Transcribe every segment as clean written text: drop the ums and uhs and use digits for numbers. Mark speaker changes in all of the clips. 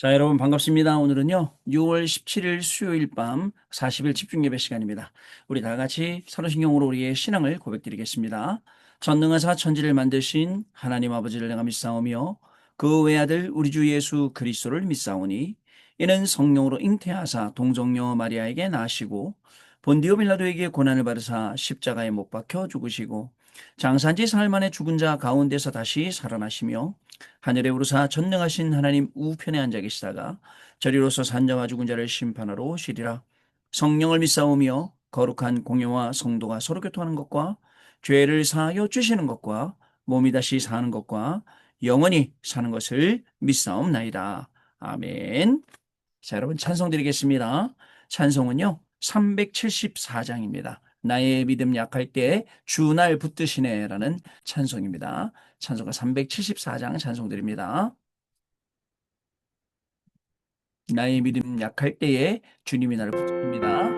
Speaker 1: 자, 여러분 반갑습니다. 오늘은요, 6월 17일 수요일 밤 40일 집중예배 시간입니다. 우리 다 같이 서로신경으로 우리의 신앙을 고백드리겠습니다. 전능하사 천지를 만드신 하나님 아버지를 내가 믿사오며 그 외아들 우리 주 예수 그리스도를 믿사오니 이는 성령으로 잉태하사 동정녀 마리아에게 나시고 본디오 빌라도에게 고난을 받으사 십자가에 못 박혀 죽으시고 장사한 지 사흘 만에 죽은 자 가운데서 다시 살아나시며 하늘에 오르사 전능하신 하나님 우편에 앉아 계시다가 저리로서 산자와 죽은 자를 심판하러 오시리라. 성령을 믿사오며 거룩한 공예와 성도가 서로 교통하는 것과 죄를 사하여 주시는 것과 몸이 다시 사는 것과 영원히 사는 것을 믿사옵나이다. 아멘. 자, 여러분 찬송 드리겠습니다. 찬송은요 374장입니다. 나의 믿음 약할 때 주 날 붙드시네 라는 찬송입니다. 찬송가 374장 찬송 드립니다. 나의 믿음 약할 때에 주님이 나를 붙드십니다.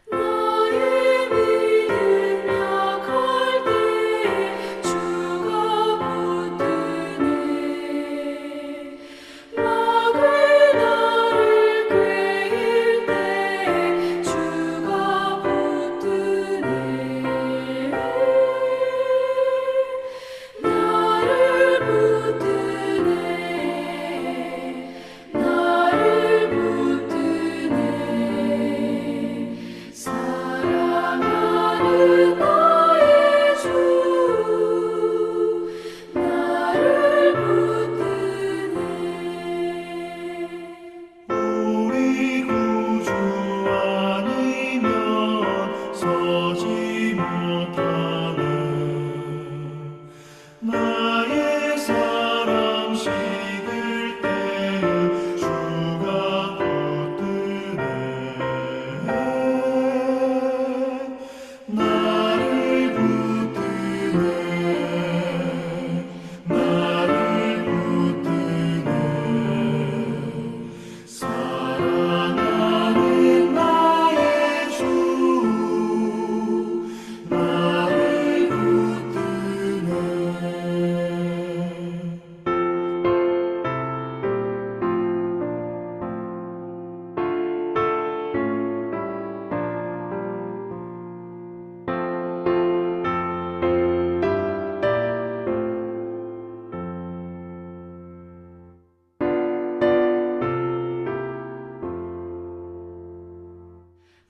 Speaker 2: 나의 믿음 약할 때 주가 붙드네. 막을 나를 꾀일 때 주가 붙드네. 나를 붙드네. 나를 붙드네. 사랑하는 나의 주 나를 붙드네.
Speaker 3: 우리 구주 아니면 서지 못하네. 나의 사랑 식을 때 주가 붙드네. 나를 붙드네. 나를 붙드네. 사랑하는 나의 주 나를 붙드네.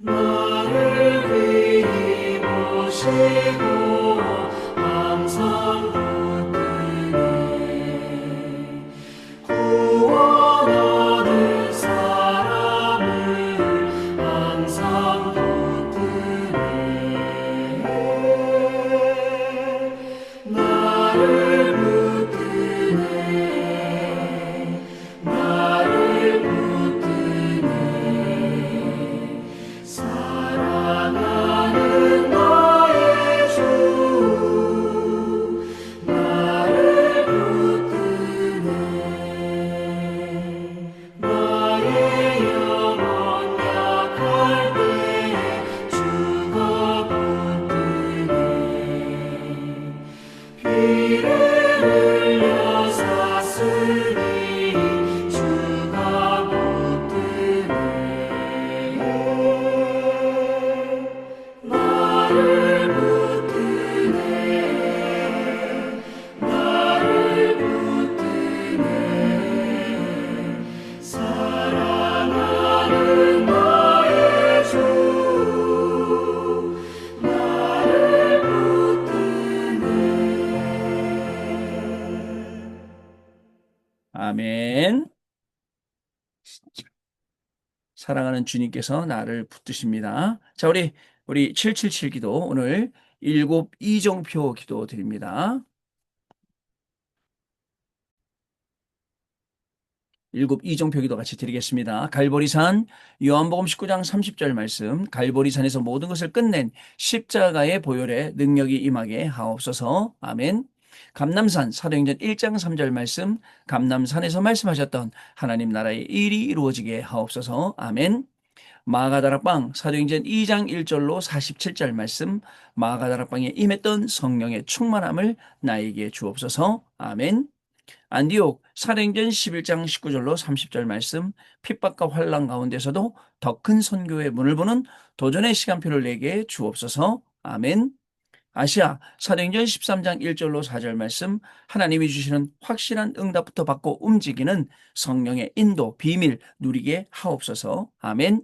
Speaker 3: 나를 귀히 보시고 항상 붙드네. 구원 얻을 사람을 항상 붙드네. 나를 붙드네. 나를 붙드네. 사랑하는 나의 주 나를 붙드네. 나의 영혼 약할 때 주가 붙드네. 피를 흘려 샀으니 주가 붙드네. 나를 붙드네. 나를 붙드네. 사랑하는 나의 주 나를 붙드네.
Speaker 1: 아멘. 사랑하는 주님께서 나를 붙드십니다. 자, 우리 777 기도 오늘 일곱 이정표 기도 드립니다. 일곱 이정표 기도 같이 드리겠습니다. 갈보리산 요한복음 19장 30절 말씀. 갈보리산에서 모든 것을 끝낸 십자가의 보혈에 능력이 임하게 하옵소서. 아멘. 감남산 사도행전 1장 3절 말씀, 감남산에서 말씀하셨던 하나님 나라의 일이 이루어지게 하옵소서. 아멘. 마가다락방 사도행전 2장 1절로 47절 말씀, 마가다락방에 임했던 성령의 충만함을 나에게 주옵소서. 아멘. 안디옥 사도행전 11장 19절로 30절 말씀, 핍박과 환난 가운데서도 더 큰 선교의 문을 보는 도전의 시간표를 내게 주옵소서. 아멘. 아시아 사도행전 13장 1절로 4절 말씀, 하나님이 주시는 확실한 응답부터 받고 움직이는 성령의 인도 비밀 누리게 하옵소서. 아멘.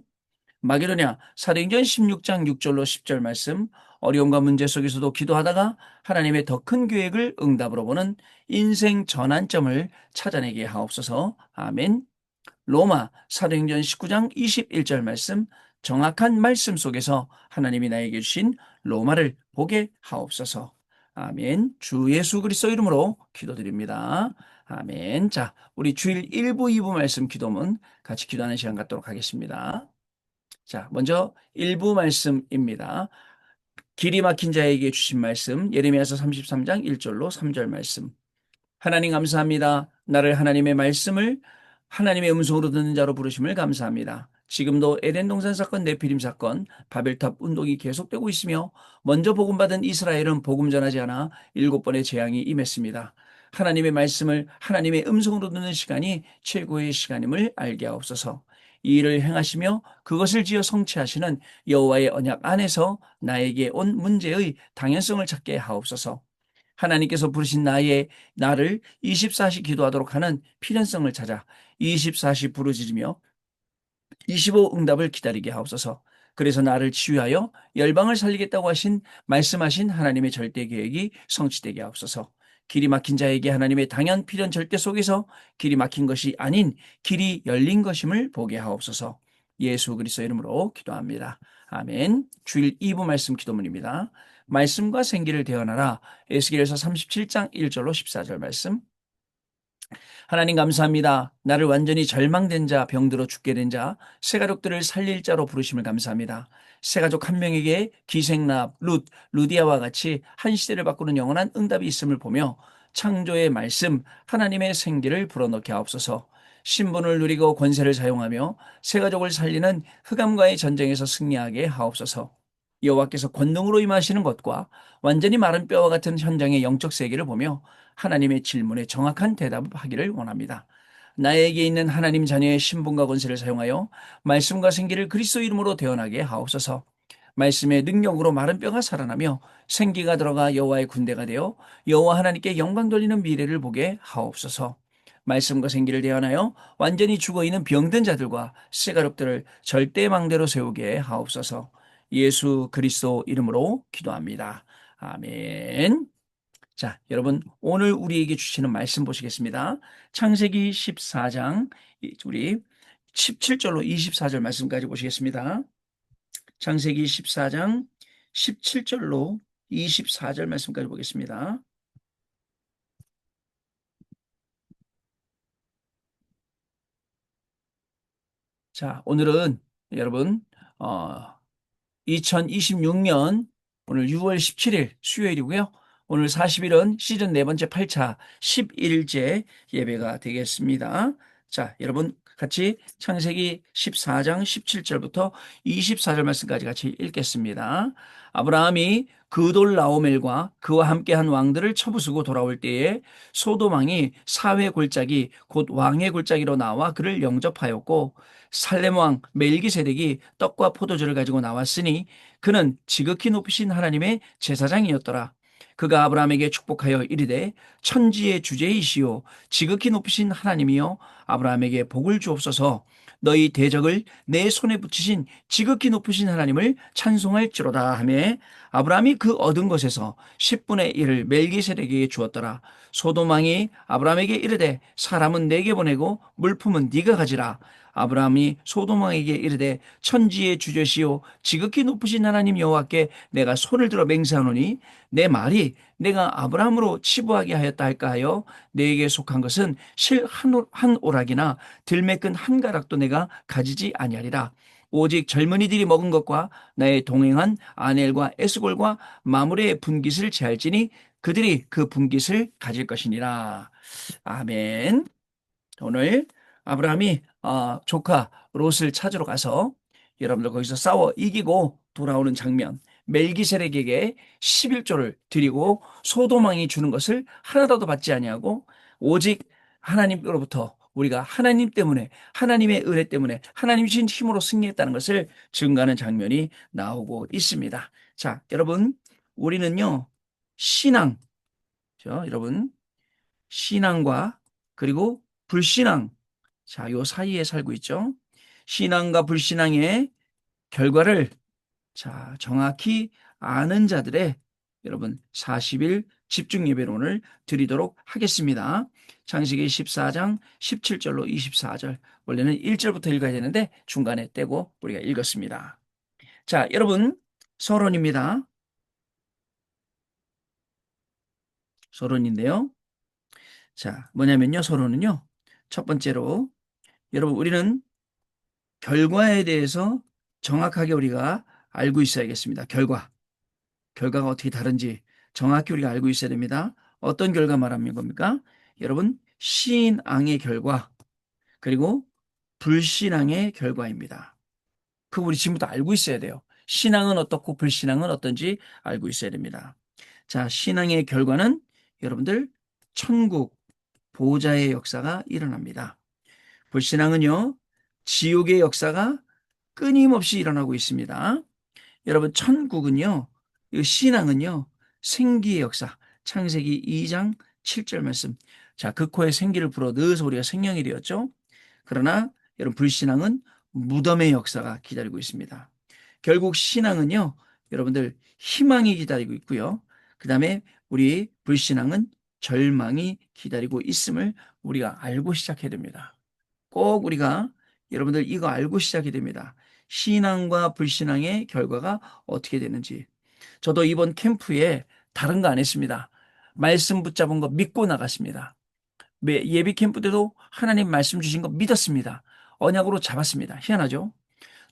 Speaker 1: 마게도냐 사도행전 16장 6절로 10절 말씀, 어려움과 문제 속에서도 기도하다가 하나님의 더 큰 계획을 응답으로 보는 인생 전환점을 찾아내게 하옵소서. 아멘. 로마 사도행전 19장 21절 말씀, 정확한 말씀 속에서 하나님이 나에게 주신 로마를 보게 하옵소서. 아멘. 주 예수 그리스도 이름으로 기도드립니다. 아멘. 자, 우리 주일 1부, 2부 말씀 기도문 같이 기도하는 시간 갖도록 하겠습니다. 자, 먼저 1부 말씀입니다. 길이 막힌 자에게 주신 말씀, 예레미야서 33장 1절로 3절 말씀. 하나님 감사합니다. 나를 하나님의 말씀을 하나님의 음성으로 듣는 자로 부르심을 감사합니다. 지금도 에덴 동산 사건, 네피림 사건, 바벨탑 운동이 계속되고 있으며 먼저 복음받은 이스라엘은 복음 전하지 않아 7번의 재앙이 임했습니다. 하나님의 말씀을 하나님의 음성으로 듣는 시간이 최고의 시간임을 알게 하옵소서. 이 일을 행하시며 그것을 지어 성취하시는 여호와의 언약 안에서 나에게 온 문제의 당연성을 찾게 하옵소서. 하나님께서 부르신 나를 24시 기도하도록 하는 필연성을 찾아 24시 부르짖으며 25 응답을 기다리게 하옵소서. 그래서 나를 치유하여 열방을 살리겠다고 말씀하신 하나님의 절대 계획이 성취되게 하옵소서. 길이 막힌 자에게 하나님의 당연 필연 절대 속에서 길이 막힌 것이 아닌 길이 열린 것임을 보게 하옵소서. 예수 그리스도 이름으로 기도합니다. 아멘. 주일 2부 말씀 기도문입니다. 말씀과 생기를 대언하라. 에스겔서 37장 1절로 14절 말씀. 하나님 감사합니다. 나를 완전히 절망된 자, 병들어 죽게 된 자, 세 가족들을 살릴 자로 부르심을 감사합니다. 세 가족 한 명에게 기생랍, 루디아와 같이 한 시대를 바꾸는 영원한 응답이 있음을 보며 창조의 말씀, 하나님의 생기를 불어넣게 하옵소서. 신분을 누리고 권세를 사용하며 세 가족을 살리는 흑암과의 전쟁에서 승리하게 하옵소서. 여호와께서 권능으로 임하시는 것과 완전히 마른 뼈와 같은 현장의 영적 세계를 보며 하나님의 질문에 정확한 대답을 하기를 원합니다. 나에게 있는 하나님 자녀의 신분과 권세를 사용하여 말씀과 생기를 그리스도 이름으로 대언하게 하옵소서. 말씀의 능력으로 마른 뼈가 살아나며 생기가 들어가 여호와의 군대가 되어 여호와 하나님께 영광 돌리는 미래를 보게 하옵소서. 말씀과 생기를 대언하여 완전히 죽어있는 병든 자들과 쇠가족들을 절대망대로 세우게 하옵소서. 예수 그리스도 이름으로 기도합니다. 아멘. 자, 여러분 오늘 우리에게 주시는 말씀 보시겠습니다. 창세기 14장 우리 17절로 24절 말씀까지 보시겠습니다. 창세기 14장 17절로 24절 말씀까지 보겠습니다. 자, 오늘은 여러분 2026년 오늘 6월 17일 수요일이고요. 오늘 40일은 시즌 네 번째 8차 11제 예배가 되겠습니다. 자, 여러분 같이 창세기 14장 17절부터 24절 말씀까지 같이 읽겠습니다. 아브라함이 그돌라오멜과 그와 함께한 왕들을 쳐부수고 돌아올 때에 소돔 왕이 사회 골짜기 곧 왕의 골짜기로 나와 그를 영접하였고 살렘 왕 멜기세덱이 떡과 포도주를 가지고 나왔으니 그는 지극히 높으신 하나님의 제사장이었더라. 그가 아브라함에게 축복하여 이르되 천지의 주제이시오 지극히 높으신 하나님이여 아브라함에게 복을 주옵소서. 너희 대적을 내 손에 붙이신 지극히 높으신 하나님을 찬송할지로다 하며 아브라함이 그 얻은 것에서 10분의 1을 멜기세덱에게 주었더라. 소돔 왕이 아브라함에게 이르되 사람은 내게 보내고 물품은 네가 가지라. 아브라함이 소돔 왕에게 이르되 천지의 주제시오 지극히 높으신 하나님 여호와께 내가 손을 들어 맹세하노니 내 말이 내가 아브라함으로 치부하게 하였다 할까 하여 내게 속한 것은 실 한 오락이나 들매끈 한 가락도 내가 가지지 아니하리라. 오직 젊은이들이 먹은 것과 나의 동행한 아넬과 에스골과 마물의 분깃을 제할지니 그들이 그 분깃을 가질 것이니라. 아멘. 오늘 아브라함이 조카 롯을 찾으러 가서 여러분들 거기서 싸워 이기고 돌아오는 장면, 멜기세덱에게 11조를 드리고 소도망이 주는 것을 하나라도 받지 아니하고 오직 하나님으로부터 우리가 하나님 때문에, 하나님의 은혜 때문에, 하나님 주신 힘으로 승리했다는 것을 증거하는 장면이 나오고 있습니다. 자, 여러분, 우리는요 신앙, 여러분, 신앙과 그리고 불신앙, 자, 요 사이에 살고 있죠. 신앙과 불신앙의 결과를 자, 정확히 아는 자들의 여러분 40일 집중 예배론을 드리도록 하겠습니다. 창세기 14장 17절로 24절. 원래는 1절부터 읽어야 되는데 중간에 떼고 우리가 읽었습니다. 자, 여러분, 서론입니다. 서론인데요. 자, 뭐냐면요. 서론은요. 첫 번째로 여러분, 우리는 결과에 대해서 정확하게 우리가 알고 있어야겠습니다. 결과가 어떻게 다른지 정확히 우리가 알고 있어야 됩니다. 어떤 결과 말하는 겁니까? 여러분, 신앙의 결과, 그리고 불신앙의 결과입니다. 그거 우리 지금부터 알고 있어야 돼요. 신앙은 어떻고 불신앙은 어떤지 알고 있어야 됩니다. 자, 신앙의 결과는 여러분들 천국 보좌의 역사가 일어납니다. 불신앙은요, 지옥의 역사가 끊임없이 일어나고 있습니다. 여러분, 천국은요, 이 신앙은요, 생기의 역사, 창세기 2장 7절 말씀. 자, 그 코에 생기를 불어 넣어서 우리가 생명이 되었죠. 그러나 여러분, 불신앙은 무덤의 역사가 기다리고 있습니다. 결국 신앙은요, 여러분들 희망이 기다리고 있고요. 그 다음에 우리 불신앙은 절망이 기다리고 있음을 우리가 알고 시작해야 됩니다. 꼭 우리가 여러분들 이거 알고 시작이 됩니다. 신앙과 불신앙의 결과가 어떻게 되는지. 저도 이번 캠프에 다른 거 안 했습니다. 말씀 붙잡은 거 믿고 나갔습니다. 예비 캠프 때도 하나님 말씀 주신 거 믿었습니다. 언약으로 잡았습니다. 희한하죠?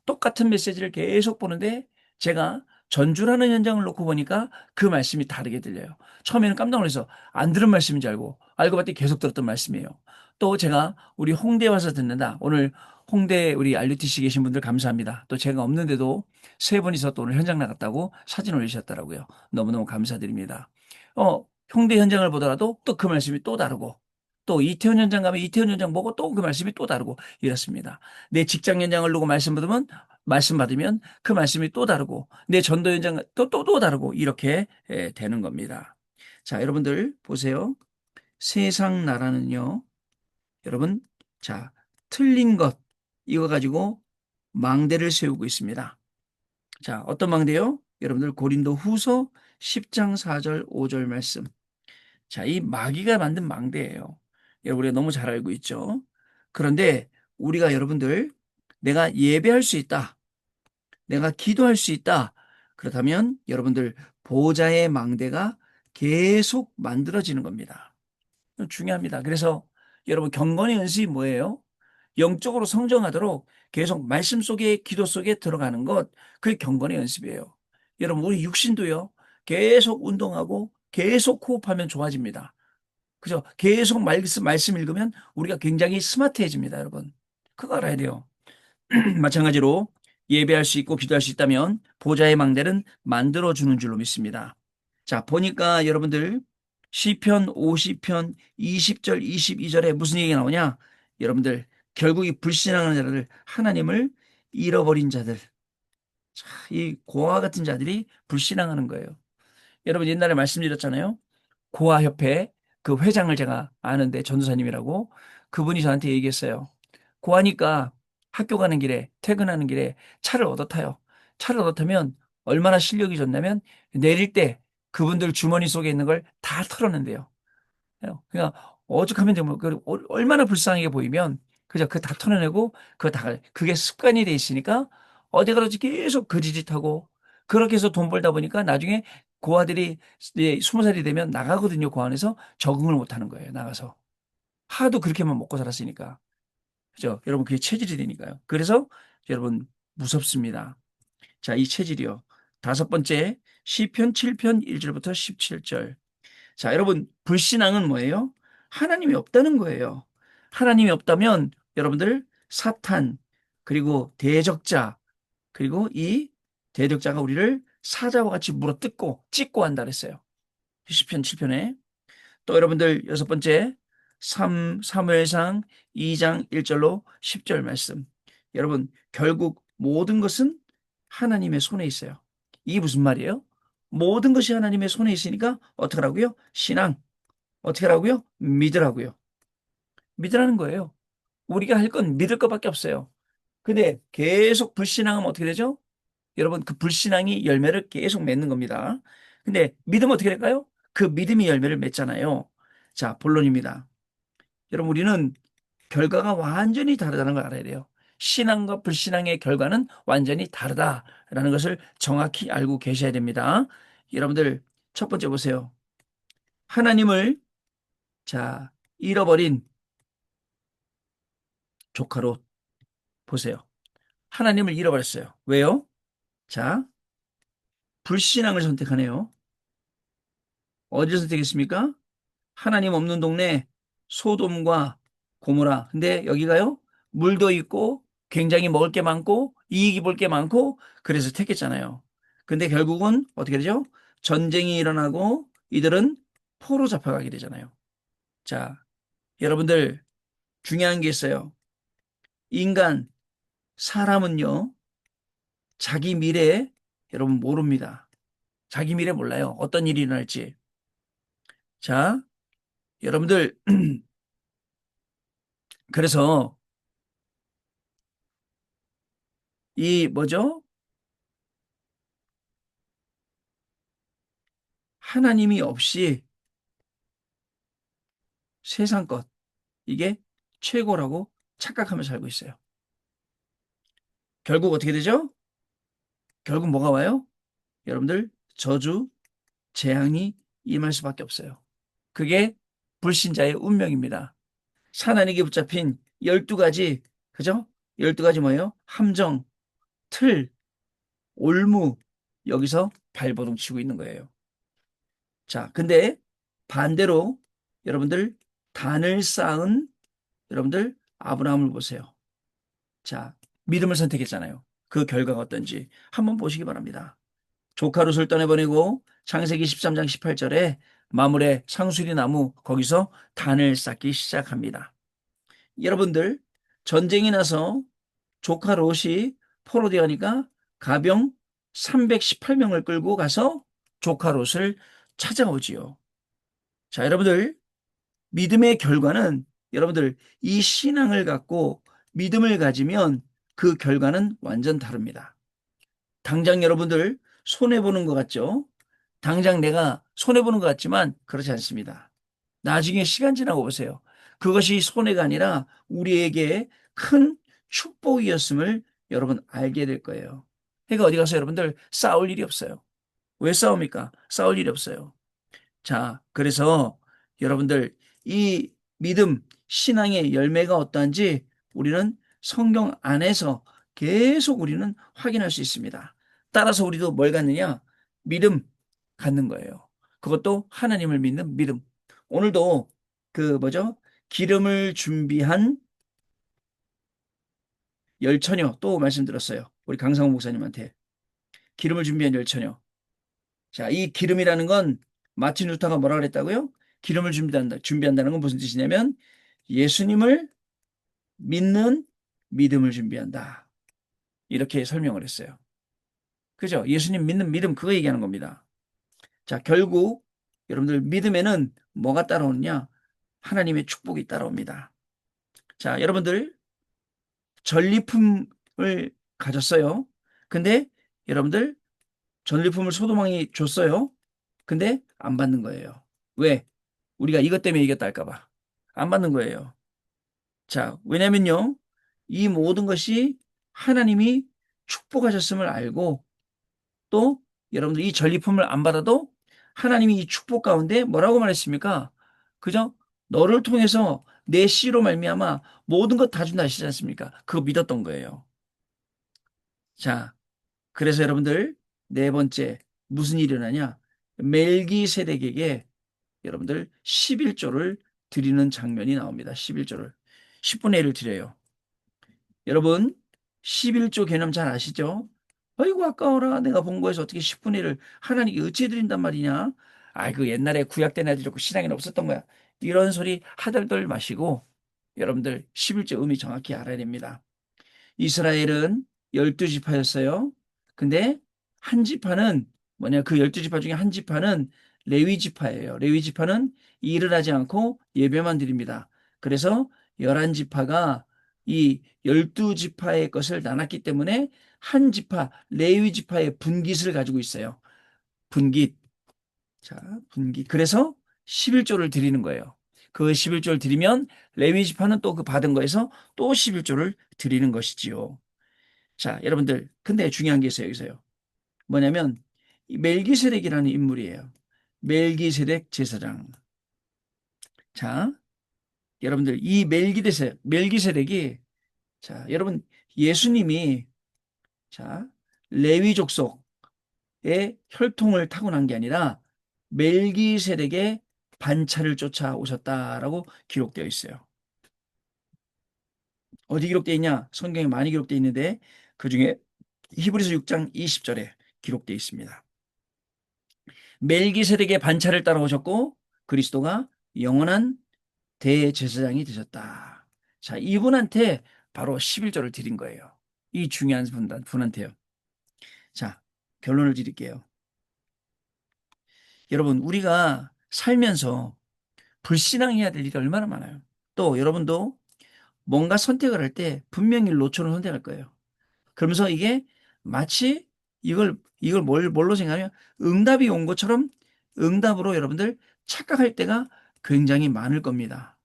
Speaker 1: 똑같은 메시지를 계속 보는데 제가 전주라는 현장을 놓고 보니까 그 말씀이 다르게 들려요. 처음에는 깜짝 놀라서 안 들은 말씀인 줄 알고 봤더니 계속 들었던 말씀이에요. 또 제가 우리 홍대에 와서 듣는다. 오늘 홍대 우리 RUTC 계신 분들 감사합니다. 또 제가 없는데도 세 분이서 또 오늘 현장 나갔다고 사진 올리셨더라고요. 너무너무 감사드립니다. 홍대 현장을 보더라도 또 그 말씀이 또 다르고 또 이태원 현장 가면 이태원 현장 보고 또 그 말씀이 또 다르고 이렇습니다. 내 직장 현장을 두고 말씀 받으면 그 말씀이 또 다르고 내 전도 현장 또 다르고 이렇게 되는 겁니다. 자, 여러분들 보세요. 세상 나라는요. 여러분, 자, 틀린 것 이거 가지고 망대를 세우고 있습니다. 자, 어떤 망대요? 여러분들 고린도 후서 10장 4절 5절 말씀. 자, 이 마귀가 만든 망대예요. 여러분, 우리가 너무 잘 알고 있죠. 그런데 우리가 여러분들 내가 예배할 수 있다. 내가 기도할 수 있다. 그렇다면 여러분들 보좌의 망대가 계속 만들어지는 겁니다. 중요합니다. 그래서 여러분 경건의 연습이 뭐예요? 영적으로 성장하도록 계속 말씀 속에 기도 속에 들어가는 것, 그게 경건의 연습이에요. 여러분 우리 육신도요. 계속 운동하고 계속 호흡하면 좋아집니다. 그죠? 계속 말씀 읽으면 우리가 굉장히 스마트해집니다, 여러분. 그거 알아야 돼요. 마찬가지로 예배할 수 있고 기도할 수 있다면 보좌의 망대는 만들어주는 줄로 믿습니다. 자, 보니까 여러분들 시편 50편 20절 22절에 무슨 얘기가 나오냐? 여러분들 결국 이 불신앙하는 자들, 하나님을 잃어버린 자들, 자, 이 고아 같은 자들이 불신앙하는 거예요. 여러분 옛날에 말씀드렸잖아요. 고아협회 그 회장을 제가 아는데 전도사님이라고 그분이 저한테 얘기했어요. 고아니까 학교 가는 길에 퇴근하는 길에 차를 얻어 타요. 차를 얻어 타면 얼마나 실력이 좋냐면 내릴 때 그분들 주머니 속에 있는 걸 다 털어낸대요. 그냥 오죽하면 되면 얼마나 불쌍하게 보이면 그저 그 다 털어내고 그게 습관이 돼 있으니까 어디 가든지 계속 그 짓하고 그렇게 해서 돈 벌다 보니까 나중에 고아들이 이제 20살이 되면 나가거든요. 고아원에서 적응을 못 하는 거예요. 나가서. 하도 그렇게만 먹고 살았으니까. 그죠? 여러분 그게 체질이 되니까요. 그래서 여러분 무섭습니다. 자, 이 체질이요. 다섯 번째, 시편 7편 1절부터 17절. 자, 여러분, 불신앙은 뭐예요? 하나님이 없다는 거예요. 하나님이 없다면 여러분들 사탄, 그리고 대적자, 그리고 이 대적자가 우리를 사자와 같이 물어뜯고 찢고 한다 그랬어요. 시편 7편에. 또 여러분들 여섯 번째, 사무엘상 2장 1절로 10절 말씀. 여러분, 결국 모든 것은 하나님의 손에 있어요. 이게 무슨 말이에요? 모든 것이 하나님의 손에 있으니까 어떻게 하라고요? 신앙. 어떻게 하라고요? 믿으라고요. 믿으라는 거예요. 우리가 할 건 믿을 것밖에 없어요. 근데 계속 불신앙하면 어떻게 되죠? 여러분, 그 불신앙이 열매를 계속 맺는 겁니다. 근데 믿으면 어떻게 될까요? 그 믿음이 열매를 맺잖아요. 자, 본론입니다. 여러분, 우리는 결과가 완전히 다르다는 걸 알아야 돼요. 신앙과 불신앙의 결과는 완전히 다르다라는 것을 정확히 알고 계셔야 됩니다. 여러분들, 첫 번째 보세요. 하나님을, 자, 잃어버린 조카로 보세요. 하나님을 잃어버렸어요. 왜요? 자, 불신앙을 선택하네요. 어디를 선택했습니까? 하나님 없는 동네 소돔과 고모라. 근데 여기가요, 물도 있고 굉장히 먹을 게 많고 이익이 볼 게 많고 그래서 택했잖아요. 근데 결국은 어떻게 되죠? 전쟁이 일어나고 이들은 포로 잡혀가게 되잖아요. 자, 여러분들 중요한 게 있어요. 인간, 사람은요, 자기 미래 여러분 모릅니다. 자기 미래 몰라요. 어떤 일이 일어날지. 자, 여러분들 그래서 이 뭐죠? 하나님이 없이 세상 것 이게 최고라고 착각하며 살고 있어요. 결국 어떻게 되죠? 결국 뭐가 와요? 여러분들 저주, 재앙이 임할 수밖에 없어요. 그게 불신자의 운명입니다. 사단에게 붙잡힌 12가지, 그죠? 12가지 뭐예요? 함정, 틀, 올무, 여기서 발버둥 치고 있는 거예요. 자, 근데 반대로 여러분들 단을 쌓은 여러분들 아브라함을 보세요. 자, 믿음을 선택했잖아요. 그 결과가 어떤지 한번 보시기 바랍니다. 조카 롯을 떠내보내고 창세기 13장 18절에 마물의 상수리 나무 거기서 단을 쌓기 시작합니다. 여러분들 전쟁이 나서 조카 롯이 포로되어가니까 가병 318명을 끌고 가서 조카 롯을 찾아오지요. 자, 여러분들 믿음의 결과는 여러분들 이 신앙을 갖고 믿음을 가지면 그 결과는 완전 다릅니다. 당장 여러분들 손해보는 것 같죠? 당장 내가 손해보는 것 같지만 그렇지 않습니다. 나중에 시간 지나고 보세요. 그것이 손해가 아니라 우리에게 큰 축복이었음을 여러분 알게 될 거예요. 그러니까 어디 가서 여러분들 싸울 일이 없어요. 왜 싸웁니까? 싸울 일이 없어요. 자, 그래서 여러분들 이 믿음, 신앙의 열매가 어떠한지 우리는 성경 안에서 계속 우리는 확인할 수 있습니다. 따라서 우리도 뭘 갖느냐? 믿음 갖는 거예요. 그것도 하나님을 믿는 믿음. 오늘도 그 뭐죠? 기름을 준비한 열처녀 또 말씀드렸어요. 우리 강상호 목사님한테. 기름을 준비한 열처녀. 자, 이 기름이라는 건 마틴 루터가 뭐라 그랬다고요? 기름을 준비한다는 건 무슨 뜻이냐면 예수님을 믿는 믿음을 준비한다. 이렇게 설명을 했어요. 그죠? 예수님 믿는 믿음 그거 얘기하는 겁니다. 자, 결국 여러분들 믿음에는 뭐가 따라오느냐? 하나님의 축복이 따라옵니다. 자, 여러분들 전리품을 가졌어요. 근데 여러분들 전리품을 소도망이 줬어요. 근데 안 받는 거예요. 왜? 우리가 이것 때문에 이겼다 할까 봐. 안 받는 거예요. 자, 왜냐면요. 이 모든 것이 하나님이 축복하셨음을 알고 또 여러분들 이 전리품을 안 받아도 하나님이 이 축복 가운데 뭐라고 말했습니까? 그죠? 너를 통해서 내 씨로 말미암아 모든 것 다 준다 하시지 않습니까? 그거 믿었던 거예요. 자, 그래서 여러분들 네 번째 무슨 일이 일어나냐? 멜기세덱에게 여러분들 11조를 드리는 장면이 나옵니다. 11조를. 10분의 1을 드려요. 여러분 11조 개념 잘 아시죠? 아이고 아까워라. 내가 본 거에서 어떻게 10분의 1을 하나님께 어찌 드린단 말이냐? 그 옛날에 구약 때는 애들 좋고 신앙에는 없었던 거야. 이런 소리 하덜덜 마시고 여러분들 11조 의미 정확히 알아야 됩니다. 이스라엘은 12지파였어요. 근데 한 지파는 뭐냐? 그 12지파 중에 한 지파는 레위 지파예요. 레위 지파는 일을 하지 않고 예배만 드립니다. 그래서 11지파가 이 12지파의 것을 나눴기 때문에 한 지파, 레위 지파의 분깃을 가지고 있어요. 분깃. 자, 분깃. 그래서 11조를 드리는 거예요. 그 11조를 드리면 레위 지파는 또 그 받은 거에서 또 11조를 드리는 것이지요. 자, 여러분들, 근데 중요한 게 있어요, 여기서요. 뭐냐면, 이 멜기세덱이라는 인물이에요. 멜기세덱 제사장. 자, 여러분들, 이 멜기세덱이, 자, 여러분, 예수님이, 자, 레위족 속의 혈통을 타고난 게 아니라 멜기세덱의 반차를 쫓아오셨다라고 기록되어 있어요. 어디 기록되어 있냐? 성경에 많이 기록되어 있는데, 그 중에 히브리서 6장 20절에 기록되어 있습니다. 멜기세덱의 반차를 따라오셨고 그리스도가 영원한 대제사장이 되셨다. 자, 이분한테 바로 11조를 드린 거예요. 이 중요한 분한테요. 자, 결론을 드릴게요. 여러분, 우리가 살면서 불신앙해야 될 일이 얼마나 많아요. 또 여러분도 뭔가 선택을 할 때 분명히 로초를 선택할 거예요. 그러면서 이게 마치 이걸 뭘로 생각하면 응답이 온 것처럼 응답으로 여러분들 착각할 때가 굉장히 많을 겁니다.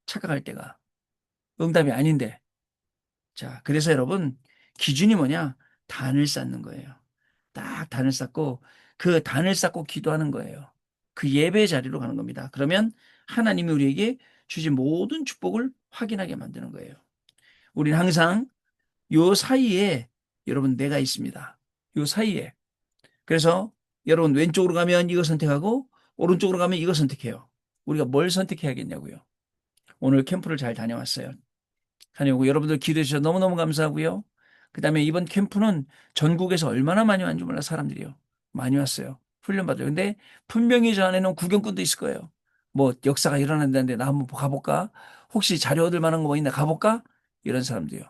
Speaker 1: 착각할 때가. 응답이 아닌데. 자, 그래서 여러분 기준이 뭐냐? 단을 쌓는 거예요. 딱 단을 쌓고 그 단을 쌓고 기도하는 거예요. 그 예배 자리로 가는 겁니다. 그러면 하나님이 우리에게 주신 모든 축복을 확인하게 만드는 거예요. 우리는 항상 요 사이에 여러분 내가 있습니다. 요 사이에. 그래서 여러분 왼쪽으로 가면 이거 선택하고 오른쪽으로 가면 이거 선택해요. 우리가 뭘 선택해야겠냐고요. 오늘 캠프를 잘 다녀왔어요. 다녀오고 여러분들 기도해 주셔서 너무너무 감사하고요. 그다음에 이번 캠프는 전국에서 얼마나 많이 왔는지 몰라 사람들이요. 많이 왔어요. 훈련받아요. 근데 분명히 저 안에는 구경꾼도 있을 거예요. 뭐 역사가 일어난다는데 나 한번 가볼까? 혹시 자료 얻을 만한 거 뭐 있나 가볼까? 이런 사람들이요.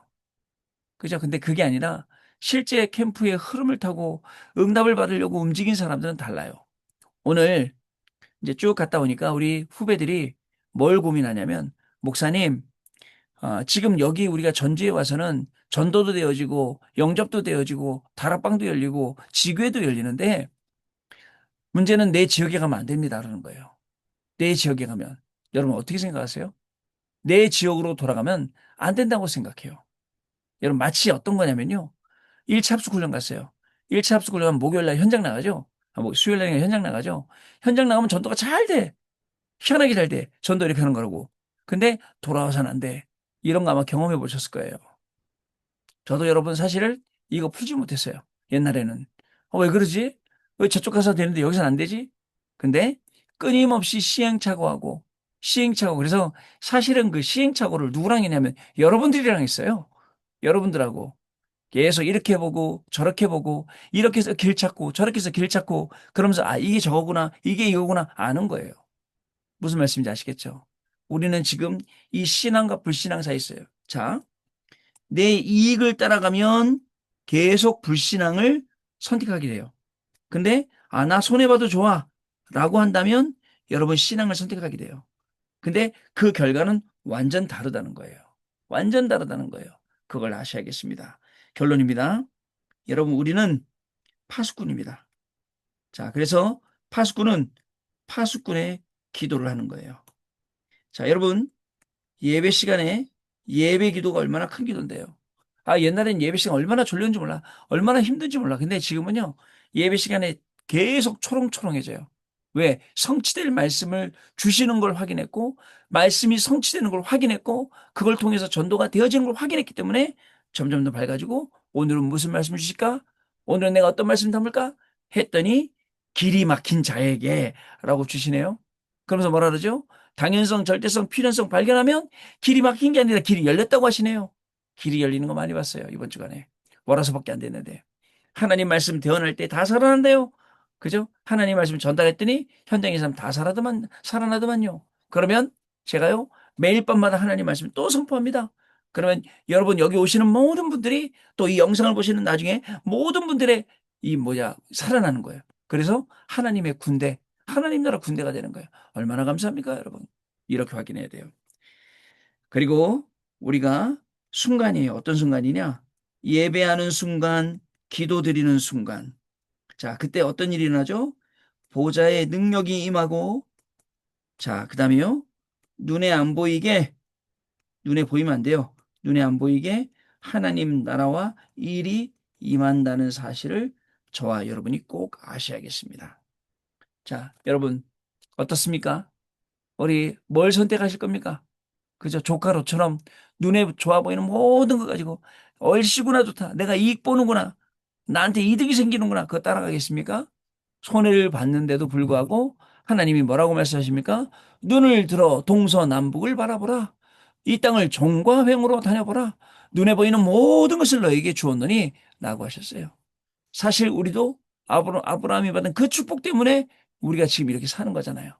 Speaker 1: 그죠? 근데 그게 아니라 실제 캠프의 흐름을 타고 응답을 받으려고 움직인 사람들은 달라요. 오늘 이제 쭉 갔다 오니까 우리 후배들이 뭘 고민하냐면, 목사님, 지금 여기 우리가 전주에 와서는 전도도 되어지고, 영접도 되어지고, 다락방도 열리고, 지교회도 열리는데, 문제는 내 지역에 가면 안 됩니다. 그러는 거예요. 내 지역에 가면. 여러분 어떻게 생각하세요? 내 지역으로 돌아가면 안 된다고 생각해요. 여러분 마치 어떤 거냐면요. 1차 합숙 훈련 갔어요. 1차 합숙 훈련 목요일 날 현장 나가죠. 뭐 수요일 날 현장 나가죠. 현장 나가면 전도가 잘 돼. 희한하게 잘 돼. 전도 이렇게 하는 거라고. 근데 돌아와서는 안 돼. 이런 거 아마 경험해 보셨을 거예요. 저도 여러분 사실 이거 풀지 못했어요. 옛날에는. 왜 그러지? 왜 저쪽 가서 되는데 여기서는 안 되지? 근데 끊임없이 시행착오하고 시행착오. 그래서 사실은 그 시행착오를 누구랑 했냐면 여러분들이랑 했어요. 여러분들하고. 계속 이렇게 보고 저렇게 보고 이렇게 해서 길 찾고 저렇게 해서 길 찾고 그러면서 이게 저거구나 이게 이거구나 아는 거예요. 무슨 말씀인지 아시겠죠? 우리는 지금 이 신앙과 불신앙 사이에 있어요. 자, 내 이익을 따라가면 계속 불신앙을 선택하게 돼요. 근데 나 손해봐도 좋아 라고 한다면 여러분 신앙을 선택하게 돼요. 근데 그 결과는 완전 다르다는 거예요. 완전 다르다는 거예요. 그걸 아셔야겠습니다. 결론입니다. 여러분, 우리는 파수꾼입니다. 자, 그래서 파수꾼은 파수꾼의 기도를 하는 거예요. 자, 여러분, 예배 시간에 예배 기도가 얼마나 큰 기도인데요. 옛날엔 예배 시간 얼마나 졸렸는지 몰라. 얼마나 힘든지 몰라. 근데 지금은요, 예배 시간에 계속 초롱초롱해져요. 왜? 성취될 말씀을 주시는 걸 확인했고, 말씀이 성취되는 걸 확인했고, 그걸 통해서 전도가 되어지는 걸 확인했기 때문에 점점 더 밝아지고 오늘은 무슨 말씀 주실까? 오늘은 내가 어떤 말씀 담을까? 했더니 길이 막힌 자에게 라고 주시네요. 그러면서 뭐라 그러죠? 당연성, 절대성, 필연성 발견하면 길이 막힌 게 아니라 길이 열렸다고 하시네요. 길이 열리는 거 많이 봤어요. 이번 주간에. 월화수밖에 안 됐는데. 하나님 말씀 대언할 때 다 살아난대요. 그죠? 하나님 말씀 전달했더니 현장의 사람 다 살아나더만요. 그러면 제가요, 매일 밤마다 하나님 말씀 또 선포합니다. 그러면 여러분 여기 오시는 모든 분들이 또 이 영상을 보시는 나중에 모든 분들의 살아나는 거예요. 그래서 하나님의 군대, 하나님 나라 군대가 되는 거예요. 얼마나 감사합니까, 여러분? 이렇게 확인해야 돼요. 그리고 우리가 순간이에요. 어떤 순간이냐? 예배하는 순간, 기도 드리는 순간. 자, 그때 어떤 일이 일어나죠? 보좌의 능력이 임하고, 자, 그 다음에요. 눈에 안 보이게, 눈에 보이면 안 돼요. 눈에 안 보이게 하나님 나라와 일이 임한다는 사실을 저와 여러분이 꼭 아셔야겠습니다. 자, 여러분, 어떻습니까? 우리 뭘 선택하실 겁니까? 그죠? 조카로처럼 눈에 좋아 보이는 모든 거 가지고 얼씨구나 좋다. 내가 이익 보는구나. 나한테 이득이 생기는구나. 그거 따라가겠습니까? 손해를 봤는데도 불구하고 하나님이 뭐라고 말씀하십니까? 눈을 들어 동서남북을 바라보라. 이 땅을 종과 횡으로 다녀보라. 눈에 보이는 모든 것을 너에게 주었노니 라고 하셨어요. 사실 우리도 아브라함이 받은 그 축복 때문에 우리가 지금 이렇게 사는 거잖아요.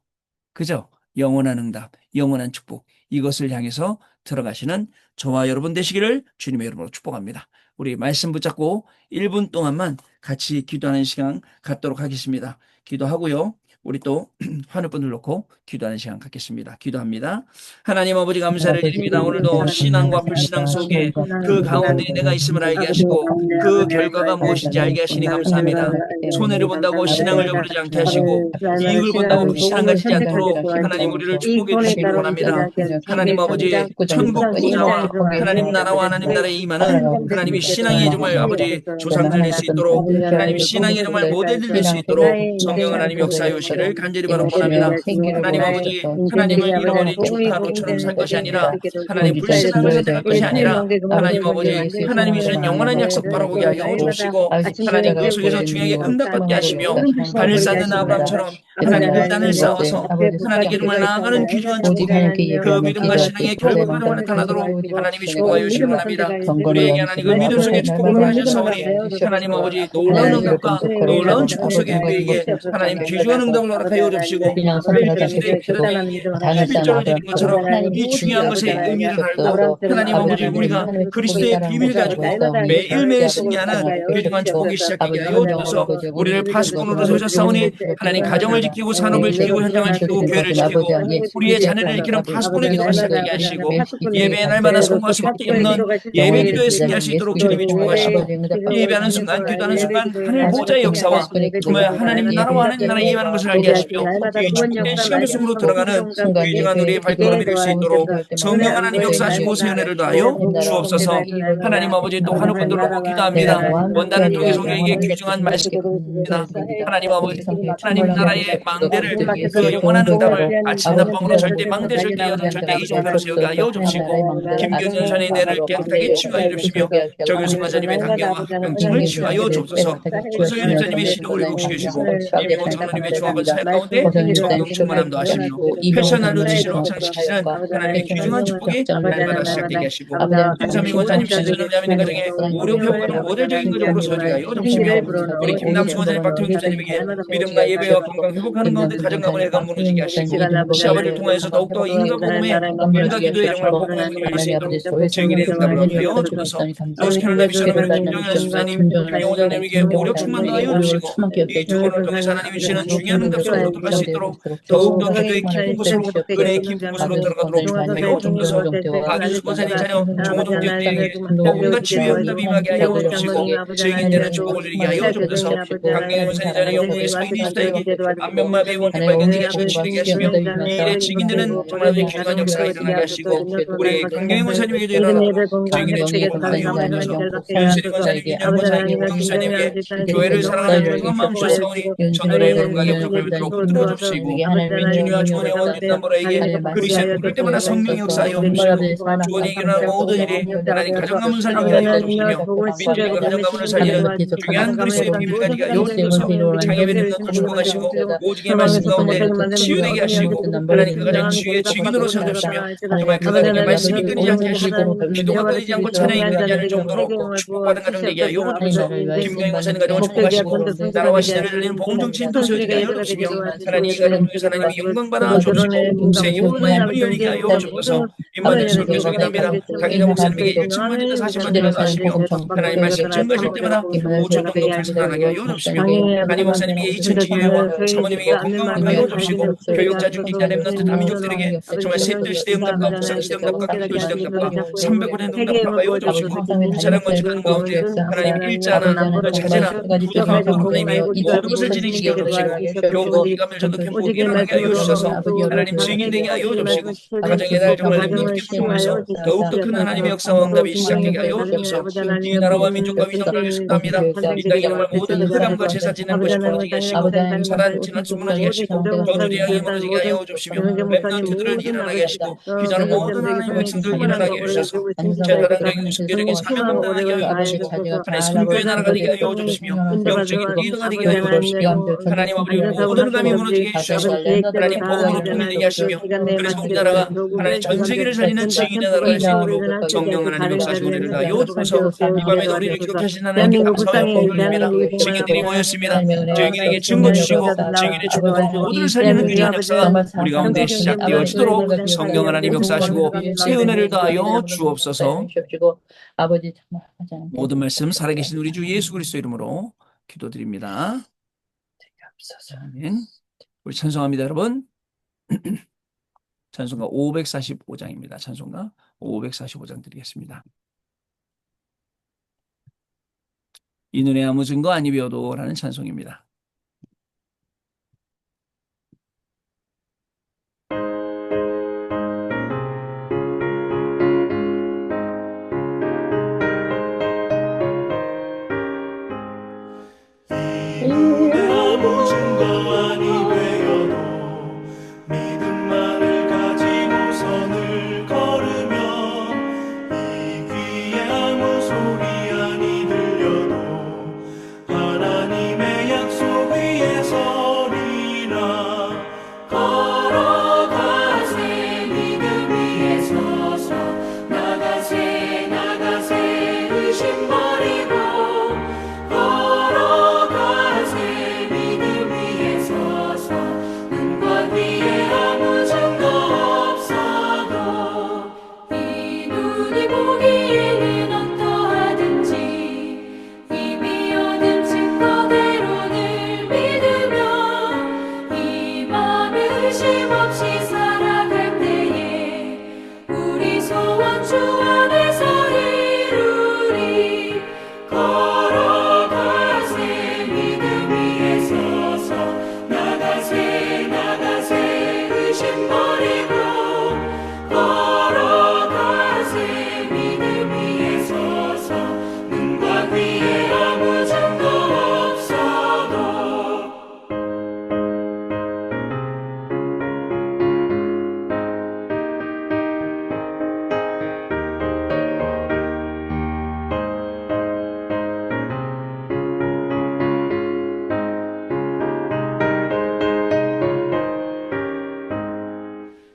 Speaker 1: 그죠? 영원한 응답, 영원한 축복, 이것을 향해서 들어가시는 저와 여러분 되시기를 주님의 이름으로 축복합니다. 우리 말씀 붙잡고 1분 동안만 같이 기도하는 시간 갖도록 하겠습니다. 기도하고요. 우리 또 환우분들 놓고 기도하는 시간 갖겠습니다. 기도합니다. 하나님 아버지 감사를 드립니다. 오늘도 신앙과 불신앙 속에 그 가운데 내가 있음을 알게 하시고 그 결과가 무엇인지 알게 하시니 감사합니다. 손해를 본다고 신앙을 저버리지 않게 하시고 이익을 본다고 그 신앙 가지지 않도록 하나님 우리를 축복해 주시기 원합니다. 하나님 아버지 천국 보좌와 하나님 나라와 하나님 나라에 임하는 하나님이 신앙이 정말 아버지 조상들 될 수 있도록 하나님 신앙이 정말 모델들 될 수 있도록 성령 하나님 역사해 오시기를 간절히 바라 원합니다. 하나님 아버지 하나님을 잃어버린 조카로처럼 살 것이 아니라 하나님 불신앙을 선택할 것이 아니라 하나님 아버지 하나님이 주신 영원한 약속 바라보게 하여 주시고 하나님 그 속에서 중요하게 응답받게 하시며 단을 쌓는 아브라함처럼 하나님 그 단을 쌓아서 하나님께 정말 나아가는 귀중한 축복 그 믿음과 신앙의 결과가 정말 나타나도록 하나님이 축복하여 주시기 원합니다. 우리에게 하나님 그 믿음 속에 축복을 보내주셨사오니 하나님 아버지 놀라운 응답과 놀라운 축복 속에 우리에게 하나님 귀중한 응답을 허락하여 주시고 우리의 필요들이 필적으로 드린 것처럼 이 중요한 것의 의미를 알고 하나님 아버지 우리가 그리스도의 비밀을 가지고 매일매일 승리하는 귀중한 축복이 시작되게 하여 주셔서 우리를 파수꾼으로 세우셨사오니 하나님 가정을 지키고 산업을 지키고 현장을 지키고 교회를 지키고 우리의 자녀를 지키는 파수꾼의 기도가 시작되게 하시고 예배의 날마다 성공할 수밖에 없는 예배 기도에 승리할 수 있도록 주님이 축복하시고 예배하는 순간 기도하는 순간 하늘 보좌의 역사와 정말 하나님 나라와 하나님 나라에 임하는 것을 알게 하시며 이 축복된 시간의 속으로 들어가는 귀중한 우리의 발걸음이 될 수 있도록 성령 하나님 역사하시고 세연회를 더하여 주옵소서. 하나님 아버지 또 하늘분들로 기도합니다. 원단을 통해서 우리에게 귀중한 말씀입니다. 하나님 아버지 하나님 나라의 망대를 그 영원한 응답을 아침낮밤으로 절대 망대 절대 여정 절대 이종표로 세우게 하여 주시고 김경진 선생님을 깨끗하게 치유하여 주시며 정유승 과장님의 단계와 병증을 치유하여 주옵소서. 조소연 목사님의 시도를 복시해주시고 이명호 장로님의 중합은 사역 가운데 성령 충만함도 하시며 패션날로 지시를 확장시키시는 하나님의 귀중한 축복이 날마다 시작되게 하시고 윤삼희 원사님 신선을 자매님 가정에 오력효과로 모델적인 가정으로 서지게 하여 주시며 우리 김남수 원사님 박태웅 집사님에게 믿음과 예배와 건강 회복하는 가운데 가정 가문의 가 무너지게 하시고 시아버지를 통하여서 더욱더 인과 복음에 인과 기도에 정말 복음의 문이 열릴 수 있도록 증인의 응답을 하여 주셔서 노스캐롤라이나 비전하면 김정현 집사님 김영호 장로님에게 오력 충만도 하여 주시고 이 주권을 통해서 하나님이 주시는 중요한 응답 속으로 들어갈 수 있도록 더욱더 기도의 깊은 곳으로 은혜의 깊은 곳으로 들어가도록 축복하여 주셔서 박윤수 권사님 자녀 조호동 지역들에게 복음과 치유의 응답이 임하게 하여 주시고 증인되는 축복을 누리게 하여 주셔서 강경현 권사님 자녀 영국의 상인이 주다에게 안면마비의 원흉 발견되게 하시고 치료되게 하시며 이 일에 증인되는 정말 귀중한 역사가 일어나게 하시고 우리 강경현 권사님에게도 일어나도록 증인의 축복을 하여 주셔서 윤수리 권사님, 윤영 권사님, 김동 집사님에게 교회를 사랑하는 그런 마음 주셨사오니 전도의 건강에 꼭 붙들어 주시고 민중이와 주원의 어린 남보라에게 그리스도를 부를 때마다 성령의 역사하여 주시고 주원이 일어나는 모든 일이 하나님 가정 가문 살리게 하여 주시며 민중과 가정 가문을 살리는 중요한 그리스도의 비밀 가지게 하여 주셔서 장애인 렘넌트 축복하시고 오직의 말씀 가운데 치유되게 하시고 하나님 그 가정 치유의 증인으로 세워주시며 정말 그 가정에 말씀이 끊이지 않게 하시고 기도가 끊이지 않고 찬양이 끊이지 않을 정도로 축복받은 가정 되게 하여 주셔서 김경희 목사님 가정을 축복하시고 나라와 시대를 살리는 복음 정치인 또 세워지게 하여 주시며 하나님 이 가정 중에서 하나님이 영광 받아 주시고 세계 문화의 문이 열리게 하여 주셔서 임마누엘 설교 성인답니다 강희정 목사님에게 1층만 지도 40만 지도 하시며 하나님 말씀 증거하실 때마다 5천 정도 불순하게 하여 주시며 강희 목사님에게 2천 지교회와 사모님에게 건강을 하여 주시고 교육자 중직자 렘넌트 다민족들에게 정말 셋들 시대 응답과 부산 시대 응답과 기도 시대 응답과 300원의 응답을 하여 주시고 부차량 건축하는 가운데 하나님 일자나 자재나 부도나 하나님의 모든 것을 진행시켜 주시고 교부 기감을 전도 캠프 일어나게 하여 주셔서 하나님 증인되게 하여 주시고 가정의 날 정말 렘넌트 캠프에서 더욱더 큰 하나님의 역사와 응답이 시작되게 하여 주셔서 이 나라와 민족과 위성을 위해서 합니다. 이 땅에 정말 모든 흑암과 제사 지낸 것이 무너지게 하시고 사단 지나치 무너지게 하시고 견우리 향이 무너지게 하여 주시며 렘넌트들을 일어나게 하시고 기자는 모든 하나님의 백성들을 일어나게 해주셔서 제사단적인 순교적인 사명 감당하게 하여 주시고 하나님 선교의 나라가 되게 하여 주시며 영적인 리더가 되게 하여 주시며 하나님 아버지 모든 감이 무너지게 해주셔서 하나님 복음으로 통일되게 하시며 그래서 우리나라가 하나님 전 세계를 살리는 증인의 나라가 될 수 있도록 성령 하나님 역사하시고 우리를 하여 주셔서 이 밤에도 우리를 기록하신 하나님께 감사하여 고백드립니다. 증인들이 모였습니다. 증인에게 증거 주시고 증인의 축복으로 모두를 살리는 귀한 역사가 우리 가운데 시작되어지도록 성령 하나님 역사하시고 새 은혜를 다하여 주옵소서. 모든 말씀 살아계신 우리 주 예수 그리스도 이름으로 기도드립니다. 아멘. 우리 찬송합니다, 여러분. 찬송가 545장입니다. 찬송가 545장 드리겠습니다. 이 눈에 아무 증거 아니 배워도 라는 찬송입니다.
Speaker 3: 아무 증거 아니 되어도 믿음만을 가지고 선을 걸으면 이 귀에 아무 소리 아니 들려도 하나님의 약속 위에 서리라.
Speaker 2: 걸어가세 믿음 위에 서서 나가세 나가세 의심 버리고 걸어가세 믿음 위에 서서 눈과 귀에 아무 증거 없어도 이 눈이 보기에는 어떠하든지 이미 얻은 증거대로를 믿으며 이 맘에 의심 없이 살아갈 때에 우리 소원 주 안에서 이루리. 걸어가세 믿음 위에 서서 나가세 나가세 의심 버리고 걸어가세 믿음 위에 서서 눈과 귀에 아무 증거 없어도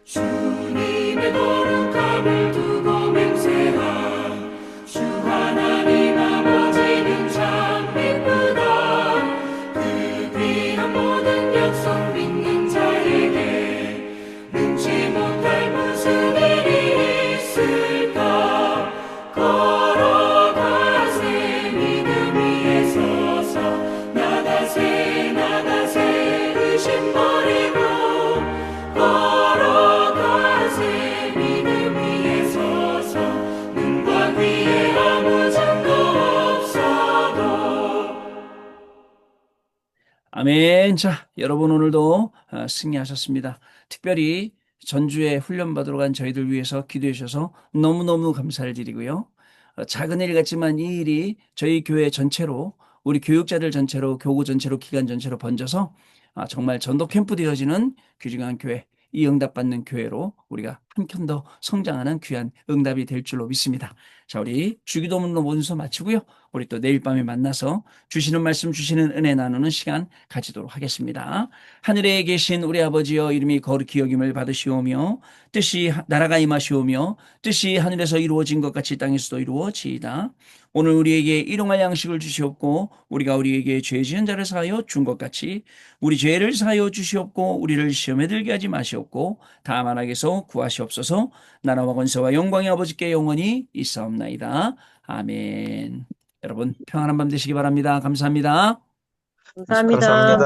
Speaker 2: 주님의 거룩함을 두고 맹세한 주 하나님 아버지는 참 기쁘다. 그 귀한 모든 약속 믿는 자에게 능치 못할 무슨 일이 있을까. 걸어가세 믿음 위에 서서 나가세 나가세 의심 버리고 걸어가세 믿음 위에 서서 눈과 귀에 아무 증거 없어도.
Speaker 1: 아멘. 자, 여러분 오늘도 승리하셨습니다. 특별히 전주에 훈련받으러 간 저희들 위해서 기도해 주셔서 너무너무 감사를 드리고요. 작은 일 같지만 이 일이 저희 교회 전체로 우리 교육자들 전체로 교구 전체로 기관 전체로 번져서 정말 전도 캠프 되어지는 귀중한 교회, 이 응답받는 교회로 우리가 한편 더 성장하는 귀한 응답이 될 줄로 믿습니다. 자, 우리 주기도문로 모든 수 마치고요. 우리 또 내일 밤에 만나서 주시는 말씀, 주시는 은혜 나누는 시간 가지도록 하겠습니다. 하늘에 계신 우리 아버지여, 이름이 거룩히 여김을 받으시오며 뜻이 나라가 임하시오며 뜻이 하늘에서 이루어진 것 같이 땅에서도 이루어지이다. 오늘 우리에게 일용할 양식을 주시옵고 우리가 우리에게 죄 지은 자를 사하여 준 것 같이 우리 죄를 사하여 주시옵고 우리를 시험에 들게 하지 마시옵고 다만 악에서 구하시옵소서. 나라와 권세와 영광이 아버지께 영원히 있사옵나이다. 아멘. 여러분 평안한 밤 되시기 바랍니다. 감사합니다.
Speaker 4: 감사합니다.